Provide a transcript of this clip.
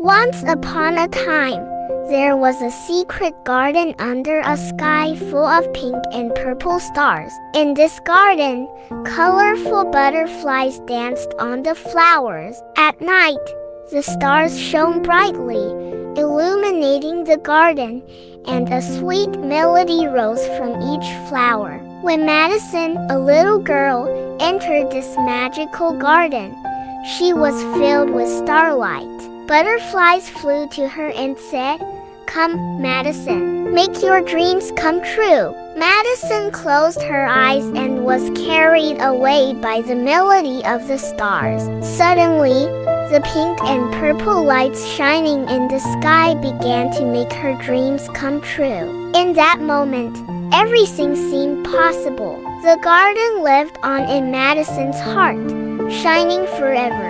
Once upon a time, there was a secret garden under a sky full of pink and purple stars. In this garden, colorful butterflies danced on the flowers. At night, the stars shone brightly, illuminating the garden, and a sweet melody rose from each flower. When Madison, a little girl, entered this magical garden, she was filled with starlight. Butterflies flew to her and said, "Come, Madison, make your dreams come true." Madison closed her eyes and was carried away by the melody of the stars. Suddenly, the pink and purple lights shining in the sky began to make her dreams come true. In that moment, everything seemed possible. The garden lived on in Madison's heart, shining forever.